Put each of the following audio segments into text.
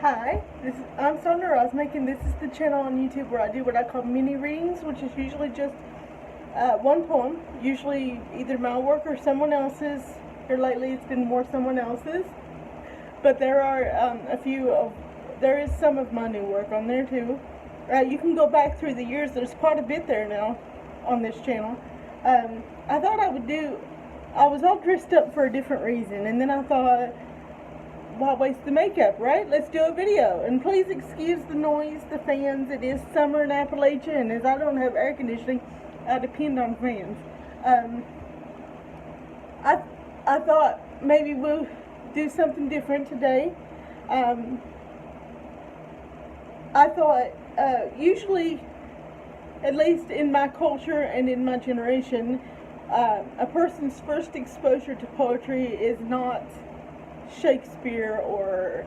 Hi, I'm Sabne Raznik, and this is the channel on YouTube where I do what I call mini readings, which is usually just one poem, usually either my work or someone else's. Here lately it's been more someone else's, but there are there is some of my new work on there too. You can go back through the years, there's quite a bit there now on this channel. I thought I was all dressed up for a different reason, and then I thought, why waste the makeup, right? Let's do a video. And please excuse the noise, the fans. It is summer in Appalachia, and as I don't have air conditioning, I depend on fans. I thought maybe we'll do something different today. I thought usually, at least in my culture and in my generation, a person's first exposure to poetry is not Shakespeare or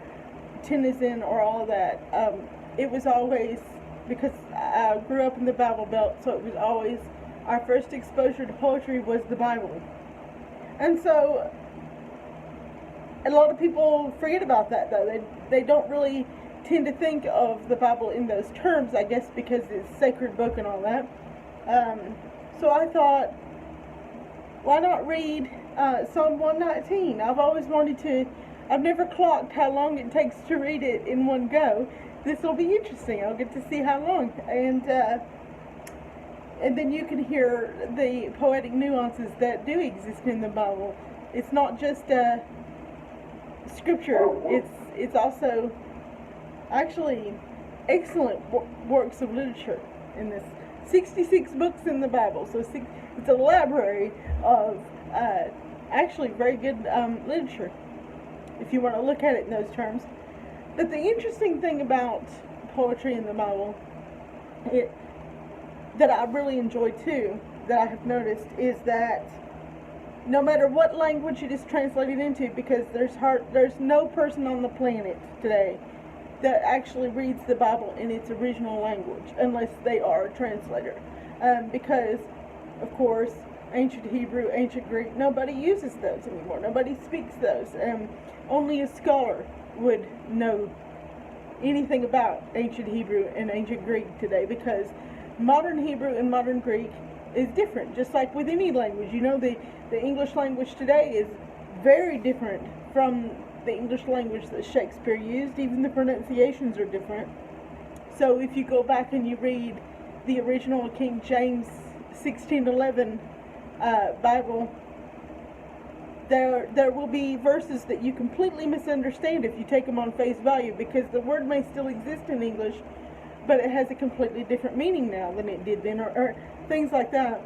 Tennyson or all of that. It was always, because I grew up in the Bible Belt, so it was always our first exposure to poetry was the Bible. And so a lot of people forget about that, though. They don't really tend to think of the Bible in those terms, I guess because it's a sacred book and all that. So I thought, why not read Psalm 119? I've never clocked how long it takes to read it in one go. This will be interesting. I'll get to see how long. And then you can hear the poetic nuances that do exist in the Bible. It's not just scripture. It's also actually excellent works of literature in this. 66 books in the Bible, so it's a library of actually very good literature, if you want to look at it in those terms. But the interesting thing about poetry in the Bible, that I really enjoy too, that I have noticed, is that no matter what language it is translated into, because there's no person on the planet today that actually reads the Bible in its original language, unless they are a translator. Because, of course, ancient Hebrew, ancient Greek, nobody uses those anymore. Nobody speaks those. Only a scholar would know anything about ancient Hebrew and ancient Greek today, because modern Hebrew and modern Greek is different, just like with any language. You know, the English language today is very different from the English language that Shakespeare used. Even the pronunciations are different. So if you go back and you read the original King James 1611 Bible, there will be verses that you completely misunderstand if you take them on face value, because the word may still exist in English, but it has a completely different meaning now than it did then, or things like that.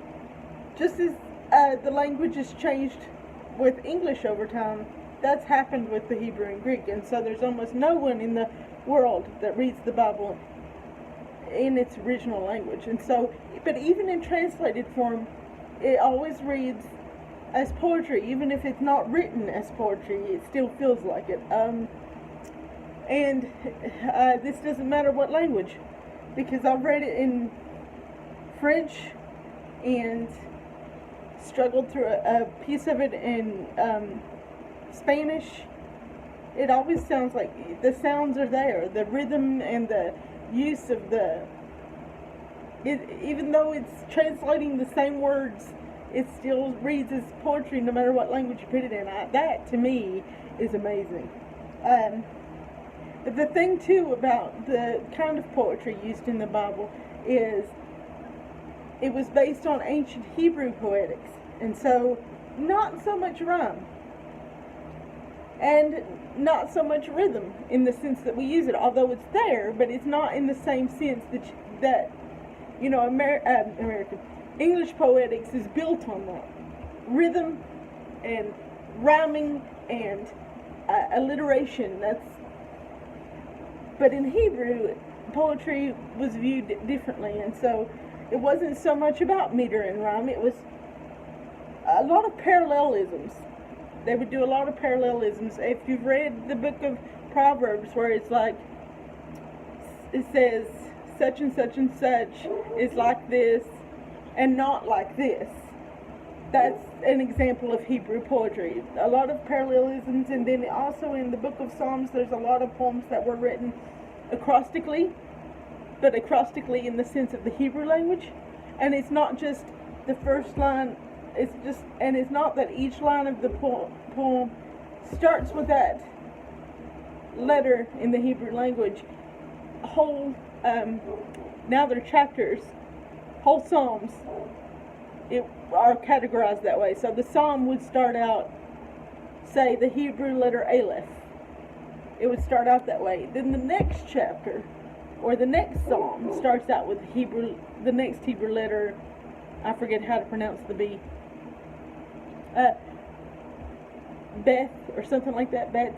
Just as the language has changed with English over time, that's happened with the Hebrew and Greek, and so there's almost no one in the world that reads the Bible in its original language. And so, but even in translated form, it always reads as poetry. Even if it's not written as poetry, it still feels like it. And this doesn't matter what language, because I've read it in French and struggled through a piece of it in Spanish. It always sounds like the sounds are there, the rhythm and the use of even though it's translating the same words, it still reads as poetry no matter what language you put it in. That to me is amazing. But the thing too about the kind of poetry used in the Bible is it was based on ancient Hebrew poetics, and so not so much rhyme and not so much rhythm in the sense that we use it, although it's there, but it's not in the same sense that you know, American English poetics is built on that rhythm and rhyming and alliteration. But in Hebrew, poetry was viewed differently, and so it wasn't so much about meter and rhyme. It was a lot of parallelisms. They would do a lot of parallelisms. If you've read the book of Proverbs, where it's like, it says such and such is like this and not like this. That's an example of Hebrew poetry. A lot of parallelisms, and then also in the book of Psalms, there's a lot of poems that were written acrostically, but acrostically in the sense of the Hebrew language. And it's not just the first line, it's not that each line of the poem starts with that letter in the Hebrew language. Now they're chapters, whole Psalms are categorized that way. So the Psalm would start out, say, the Hebrew letter Aleph. It would start out that way. Then the next chapter, or the next Psalm, starts out with the next Hebrew letter, I forget how to pronounce the B. Beth, or something like that, Bet.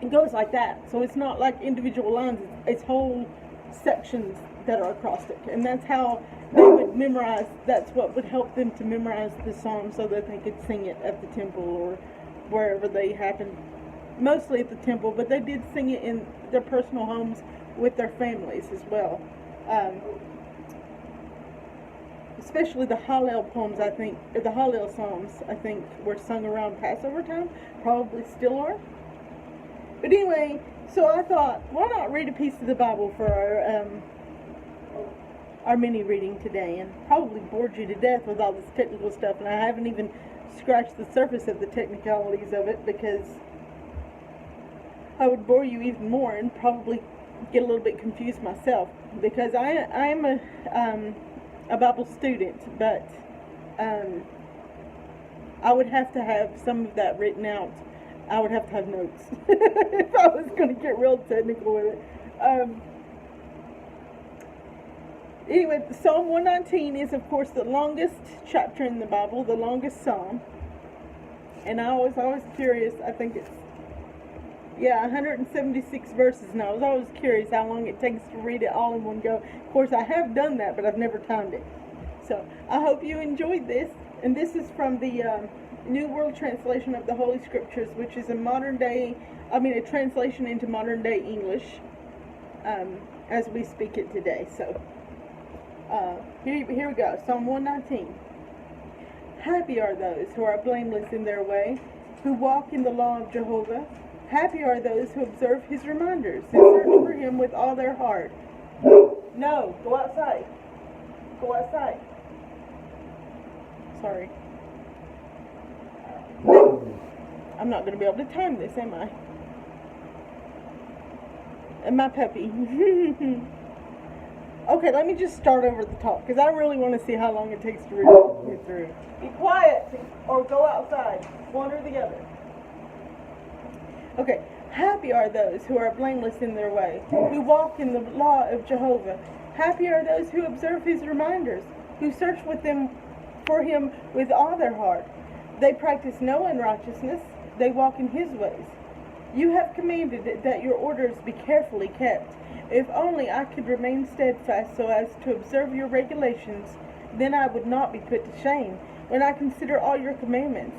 It goes like that. So it's not like individual lines, it's whole sections that are acrostic. And that's how they would memorize, that's what would help them to memorize the psalm so that they could sing it at the temple or wherever they happened. Mostly at the temple, but they did sing it in their personal homes with their families as well. Especially the Hallel poems, I think, or the Hallel Psalms, I think, were sung around Passover time. Probably still are. But anyway, so I thought, why not read a piece of the Bible for our mini reading today, and probably bored you to death with all this technical stuff, and I haven't even scratched the surface of the technicalities of it, because I would bore you even more and probably get a little bit confused myself, because I am a Bible student, but I would have to have some of that written out. I would have to have notes if I was going to get real technical with it. Anyway, Psalm 119 is, of course, the longest chapter in the Bible, the longest psalm. And I was always curious, I think it's 176 verses, and I was always curious how long it takes to read it all in one go. Of course, I have done that, but I've never timed it. So, I hope you enjoyed this, and this is from the New World Translation of the Holy Scriptures, which is a translation into modern day English, as we speak it today. So, here we go, Psalm 119. Happy are those who are blameless in their way, who walk in the law of Jehovah. Happy are those who observe his reminders, who search for him with all their heart. No, go outside. Go outside. Sorry. I'm not going to be able to time this, am I? And my puppy. Okay, let me just start over the top, because I really want to see how long it takes to read it through. Be quiet, or go outside. One or the other. Okay, happy are those who are blameless in their way, who walk in the law of Jehovah. Happy are those who observe his reminders, who search for him with all their heart. They practice no unrighteousness, they walk in his ways. You have commanded that your orders be carefully kept. If only I could remain steadfast so as to observe your regulations, then I would not be put to shame when I consider all your commandments.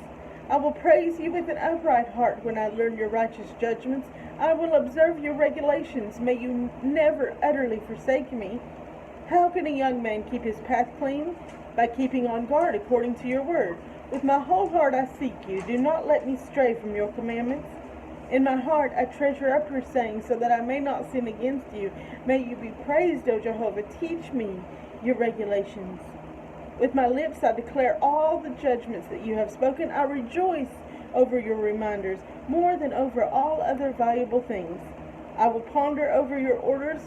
I will praise you with an upright heart when I learn your righteous judgments. I will observe your regulations. May you never utterly forsake me. How can a young man keep his path clean? By keeping on guard according to your word. With my whole heart I seek you. Do not let me stray from your commandments. In my heart I treasure up your sayings, so that I may not sin against you. May you be praised, O Jehovah. Teach me your regulations. With my lips I declare all the judgments that you have spoken. I rejoice over your reminders more than over all other valuable things. I will ponder over your orders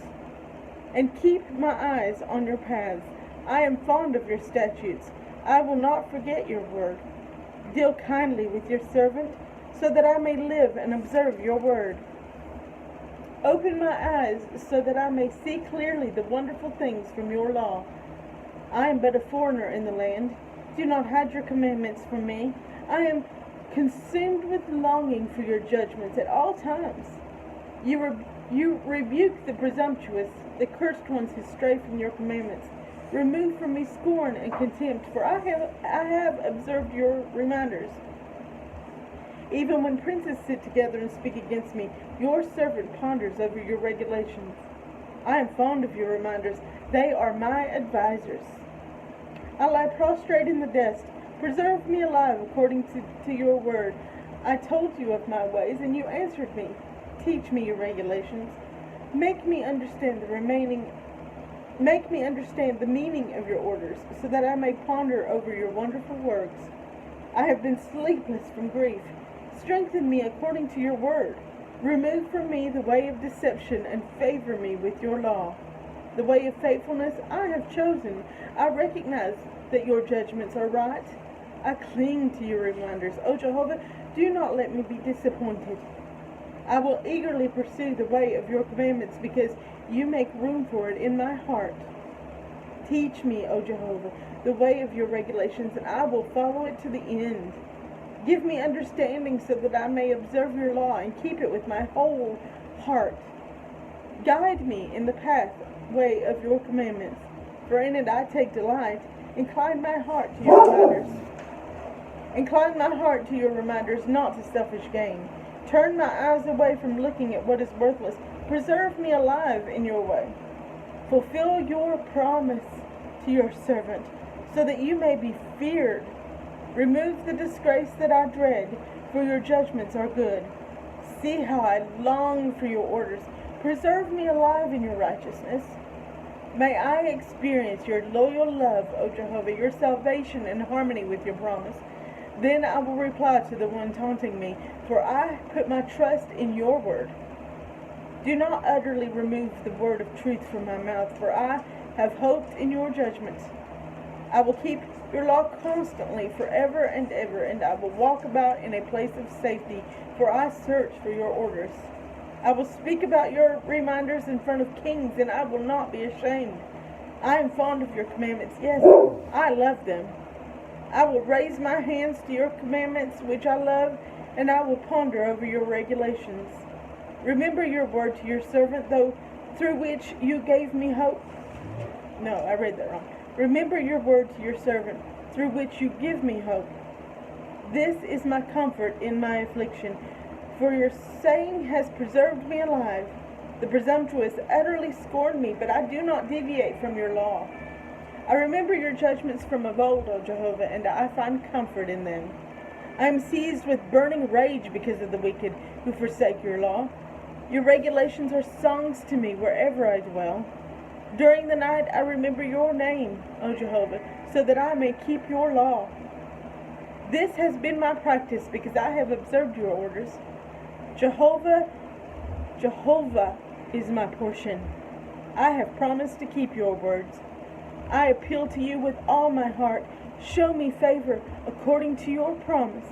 and keep my eyes on your paths. I am fond of your statutes. I will not forget your word. Deal kindly with your servant, so that I may live and observe your word. Open my eyes so that I may see clearly the wonderful things from your law. I am but a foreigner in the land. Do not hide your commandments from me. I am consumed with longing for your judgments at all times. You rebuke the presumptuous, the cursed ones who stray from your commandments. Remove from me scorn and contempt, for I have observed your reminders. Even when princes sit together and speak against me, your servant ponders over your regulations. I am fond of your reminders. They are my advisers. I lie prostrate in the dust. Preserve me alive according to your word. I told you of my ways, and you answered me. Teach me your regulations. Make me understand the meaning of your orders, so that I may ponder over your wonderful works. I have been sleepless from grief. Strengthen me according to your word. Remove from me the way of deception, and favor me with your law. The way of faithfulness I have chosen. I recognize that your judgments are right. I cling to your reminders. O Jehovah, do not let me be disappointed. I will eagerly pursue the way of your commandments, because you make room for it in my heart. Teach me, O Jehovah, the way of your regulations, and I will follow it to the end. Give me understanding so that I may observe your law and keep it with my whole heart. Guide me in the pathway of your commandments, for in it I take delight. Incline my heart to your reminders. Incline my heart to your reminders, not to selfish gain. Turn my eyes away from looking at what is worthless. Preserve me alive in your way. Fulfill your promise to your servant, so that you may be feared. Remove the disgrace that I dread, for your judgments are good. See how I long for your orders. Preserve me alive in your righteousness. May I experience your loyal love, O Jehovah, your salvation in harmony with your promise. Then I will reply to the one taunting me, for I put my trust in your word. Do not utterly remove the word of truth from my mouth, for I have hoped in your judgments. I will keep your law constantly forever and ever, and I will walk about in a place of safety, for I search for your orders. I will speak about your reminders in front of kings, and I will not be ashamed. I am fond of your commandments. Yes, I love them. I will raise my hands to your commandments, which I love, and I will ponder over your regulations. Remember your word to your servant, though through which you gave me hope. No, I read that wrong. Remember your word to your servant, through which you give me hope. This is my comfort in my affliction, for your saying has preserved me alive. The presumptuous utterly scorn me, but I do not deviate from your law. I remember your judgments from of old, O Jehovah, and I find comfort in them. I am seized with burning rage because of the wicked who forsake your law. Your regulations are songs to me wherever I dwell. During the night I remember your name, O Jehovah, so that I may keep your law. This has been my practice because I have observed your orders. Jehovah, Jehovah is my portion. I have promised to keep your words. I appeal to you with all my heart. Show me favor according to your promise.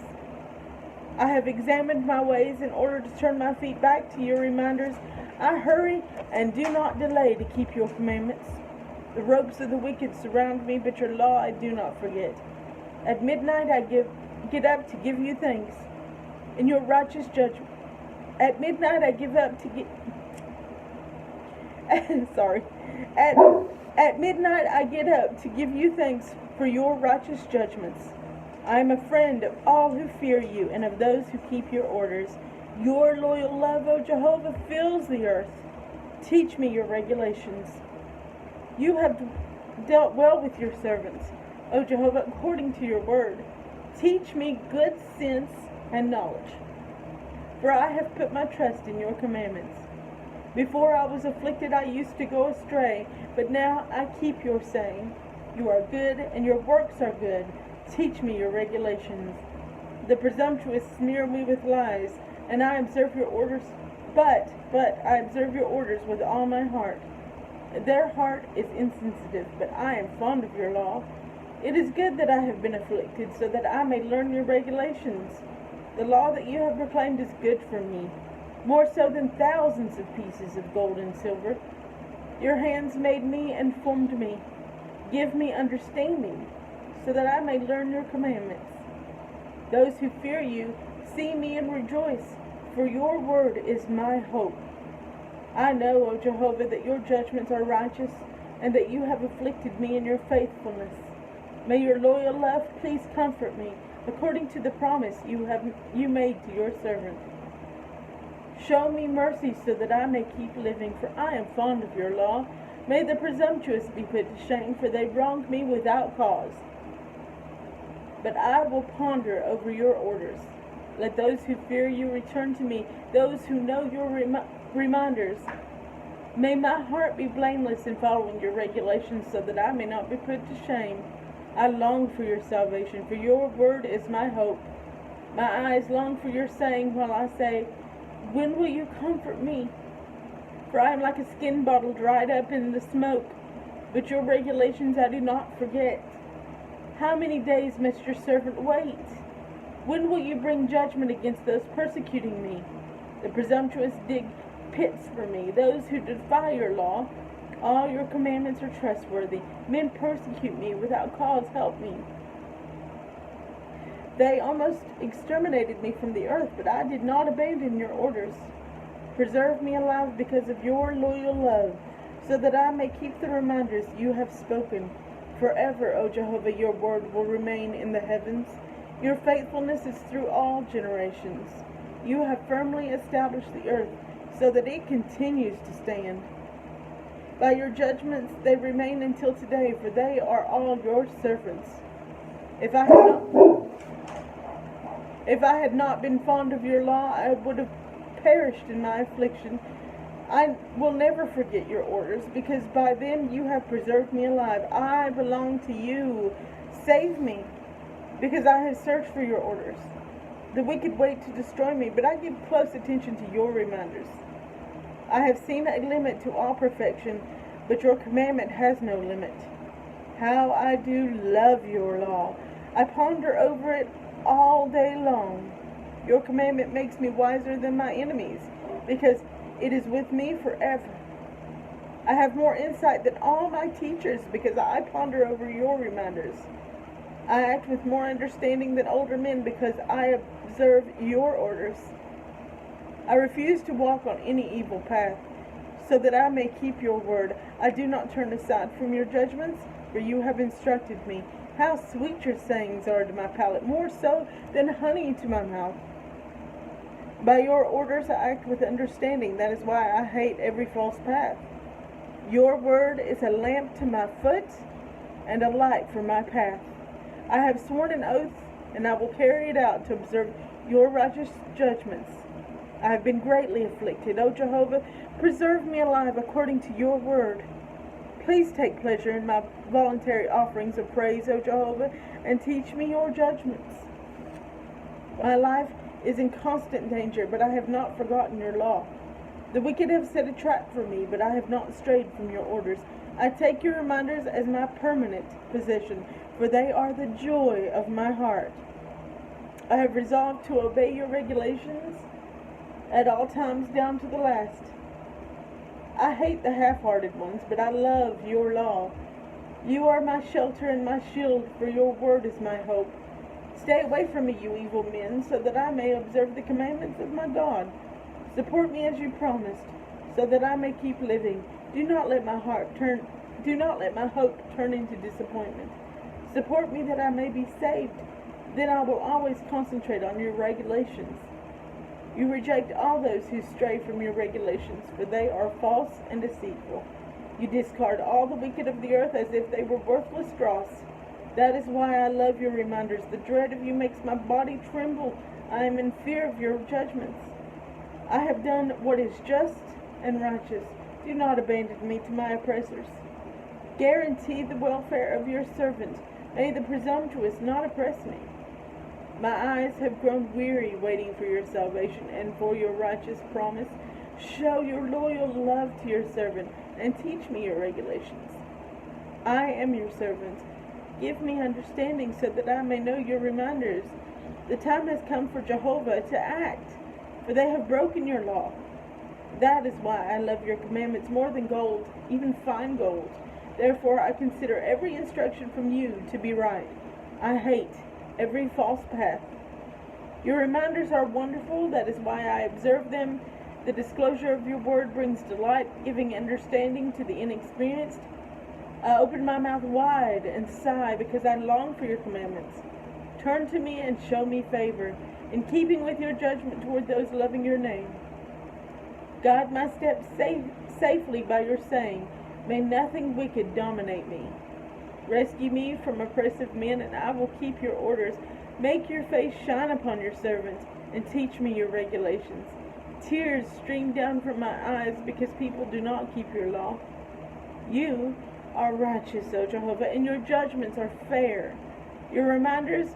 I have examined my ways in order to turn my feet back to your reminders. I hurry and do not delay to keep your commandments. The ropes of the wicked surround me, but your law I do not forget. At midnight I get up to give you thanks in your righteous judgment. At midnight I give up to get sorry. At midnight I get up to give you thanks for your righteous judgments. I am a friend of all who fear you and of those who keep your orders. Your loyal love, O Jehovah, fills the earth. Teach me your regulations. You have dealt well with your servants, O Jehovah, according to your word. Teach me good sense and knowledge, for I have put my trust in your commandments. Before I was afflicted, I used to go astray, but now I keep your saying. You are good, and your works are good. Teach me your regulations. The presumptuous smear me with lies, and I observe your orders, but I observe your orders with all my heart. Their heart is insensitive, but I am fond of your law. It is good that I have been afflicted, so that I may learn your regulations. The law that you have proclaimed is good for me, more so than thousands of pieces of gold and silver. Your hands made me and formed me. Give me understanding, so that I may learn your commandments. Those who fear you see me and rejoice, for your word is my hope. I know, O Jehovah, that your judgments are righteous, and that you have afflicted me in your faithfulness. May your loyal love please comfort me, according to the promise you made to your servant. Show me mercy so that I may keep living, for I am fond of your law. May the presumptuous be put to shame, for they wronged me without cause. But I will ponder over your orders. Let those who fear you return to me, those who know your reminders. May my heart be blameless in following your regulations, so that I may not be put to shame. I long for your salvation, for your word is my hope. My eyes long for your saying, while I say, when will you comfort me? For I am like a skin bottle dried up in the smoke, but your regulations I do not forget. How many days must your servant wait? When will you bring judgment against those persecuting me? The presumptuous dig pits for me, those who defy your law. All your commandments are trustworthy. Men persecute me without cause. Help me. They almost exterminated me from the earth, but I did not abandon your orders. Preserve me alive because of your loyal love, so that I may keep the reminders you have spoken. Forever, O Jehovah, your word will remain in the heavens. Your faithfulness is through all generations. You have firmly established the earth, so that it continues to stand. By your judgments they remain until today, for they are all your servants. If I had not been fond of your law, I would have perished in my affliction. I will never forget your orders, because by them you have preserved me alive. I belong to you. Save me, because I have searched for your orders. The wicked wait to destroy me, but I give close attention to your reminders. I have seen a limit to all perfection, but your commandment has no limit. How I do love your law. I ponder over it all day long. Your commandment makes me wiser than my enemies, because it is with me forever. I have more insight than all my teachers, because I ponder over your reminders. I act with more understanding than older men, because I observe your orders. I refuse to walk on any evil path, so that I may keep your word. I do not turn aside from your judgments, for you have instructed me. How sweet your sayings are to my palate, more so than honey to my mouth. By your orders I act with understanding. That is why I hate every false path. Your word is a lamp to my foot and a light for my path. I have sworn an oath, and I will carry it out to observe your righteous judgments. I have been greatly afflicted. O Jehovah, preserve me alive according to your word. Please take pleasure in my voluntary offerings of praise, O Jehovah, and teach me your judgments. My life is in constant danger, but I have not forgotten your law. The wicked have set a trap for me, but I have not strayed from your orders. I take your reminders as my permanent possession, for they are the joy of my heart. I have resolved to obey your regulations at all times down to the last. I hate the half-hearted ones, but I love your law. You are my shelter and my shield, for your word is my hope. Stay away from me, you evil men, so that I may observe the commandments of my God. Support me as you promised, so that I may keep living. Do not let my hope turn into disappointment. Support me that I may be saved. Then I will always concentrate on your regulations. You reject all those who stray from your regulations, for they are false and deceitful. You discard all the wicked of the earth as if they were worthless dross. That is why I love your reminders. The dread of you makes my body tremble. I am in fear of your judgments. I have done what is just and righteous. Do not abandon me to my oppressors. Guarantee the welfare of your servant. May the presumptuous not oppress me. My eyes have grown weary waiting for your salvation and for your righteous promise. Show your loyal love to your servant and teach me your regulations. I am your servant. Give me understanding so that I may know your reminders. The time has come for Jehovah to act, for they have broken your law. That is why I love your commandments more than gold, even fine gold. Therefore I consider every instruction from you to be right. I hate every false path. Your reminders are wonderful. That is why I observe them. The disclosure of your word brings delight, giving understanding to the inexperienced. I open my mouth wide and sigh because I long for your commandments. Turn to me and show me favor, in keeping with your judgment toward those loving your name. Guide my steps safely by your saying. May nothing wicked dominate me. Rescue me from oppressive men, and I will keep your orders. Make your face shine upon your servants, and teach me your regulations. Tears stream down from my eyes because people do not keep your law. You are righteous, O Jehovah, and your judgments are fair. The reminders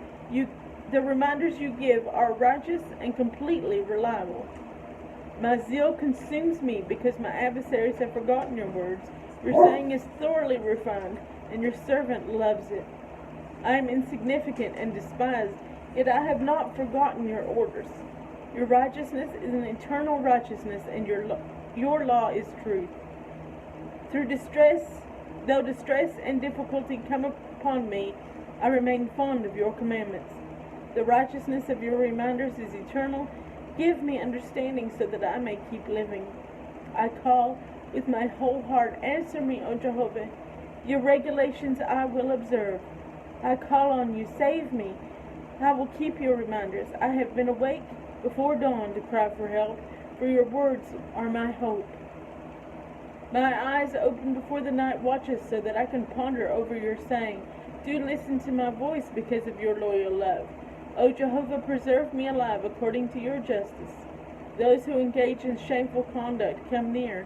you give are righteous and completely reliable. My zeal consumes me because my adversaries have forgotten your words. Your saying is thoroughly refined, and your servant loves it. I am insignificant and despised, yet I have not forgotten your orders. Your righteousness is an eternal righteousness, and your law is truth. Though distress and difficulty come upon me, I remain fond of your commandments. The righteousness of your reminders is eternal. Give me understanding so that I may keep living. I call with my whole heart. Answer me, O Jehovah. Your regulations I will observe. I call on you. Save me. I will keep your reminders. I have been awake before dawn to cry for help, for your words are my hope. My eyes open before the night watches so that I can ponder over your saying. Do listen to my voice because of your loyal love. O Jehovah, preserve me alive according to your justice. Those who engage in shameful conduct come near.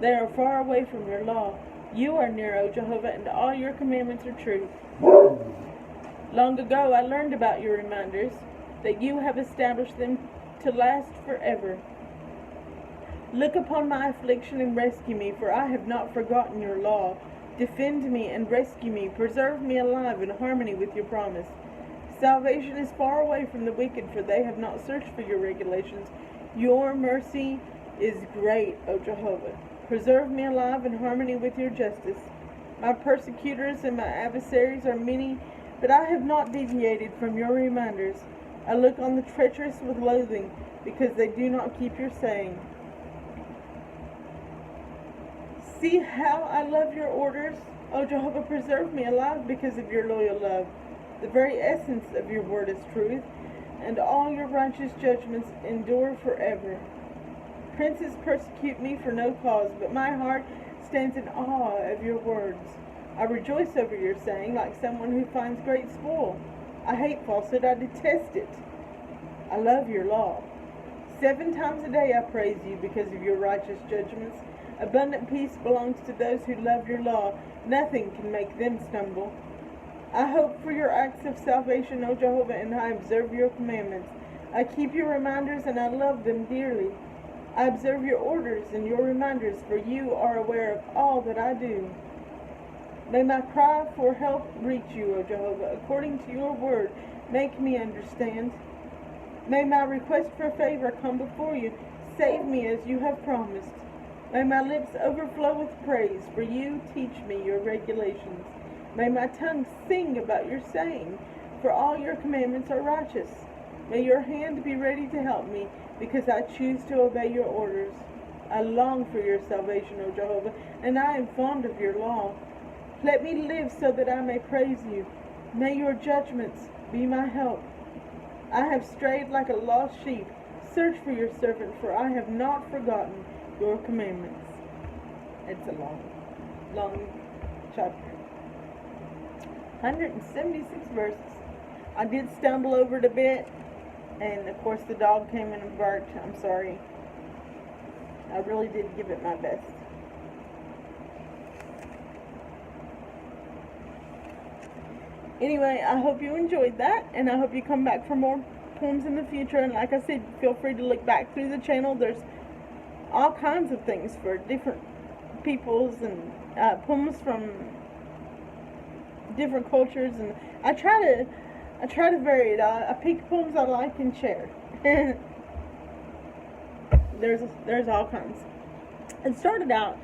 They are far away from your law. You are near, O Jehovah, and all your commandments are true. Long ago I learned about your reminders, that you have established them to last forever. Look upon my affliction and rescue me, for I have not forgotten your law. Defend me and rescue me. Preserve me alive in harmony with your promise. Salvation is far away from the wicked, for they have not searched for your regulations. Your mercy is great, O Jehovah. Preserve me alive in harmony with your justice. My persecutors and my adversaries are many, but I have not deviated from your reminders. I look on the treacherous with loathing, because they do not keep your saying. See how I love your orders. O Jehovah, preserve me alive because of your loyal love. The very essence of your word is truth, and all your righteous judgments endure forever. Princes persecute me for no cause, but my heart stands in awe of your words. I rejoice over your saying like someone who finds great spoil. I hate falsehood, I detest it. I love your law. 7 times a day I praise you because of your righteous judgments. Abundant peace belongs to those who love your law. Nothing can make them stumble. I hope for your acts of salvation, O Jehovah, and I observe your commandments. I keep your reminders, and I love them dearly. I observe your orders and your reminders, for you are aware of all that I do. May my cry for help reach you, O Jehovah. According to your word, make me understand. May my request for favor come before you. Save me as you have promised. May my lips overflow with praise, for you teach me your regulations. May my tongue sing about your saying, for all your commandments are righteous. May your hand be ready to help me, because I choose to obey your orders. I long for your salvation, O Jehovah, and I am fond of your law. Let me live so that I may praise you. May your judgments be my help. I have strayed like a lost sheep. Search for your servant, for I have not forgotten your commandments. It's a long chapter. 176 verses. I did stumble over it a bit, and of course the dog came in and barked. I'm sorry. I really did give it my best. Anyway, I hope you enjoyed that, and I hope you come back for more poems in the future. And like I said, feel free to look back through the channel. There's all kinds of things for different peoples, and poems from different cultures, and I try to vary it. I pick poems I like and share. There's all kinds. It started out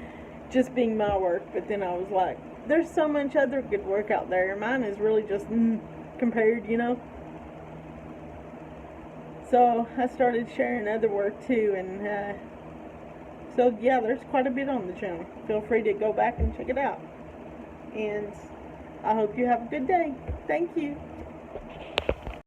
just being my work, but then I was like, there's so much other good work out there. Mine is really just compared, you know. So I started sharing other work too, and so yeah, there's quite a bit on the channel. Feel free to go back and check it out. And I hope you have a good day. Thank you.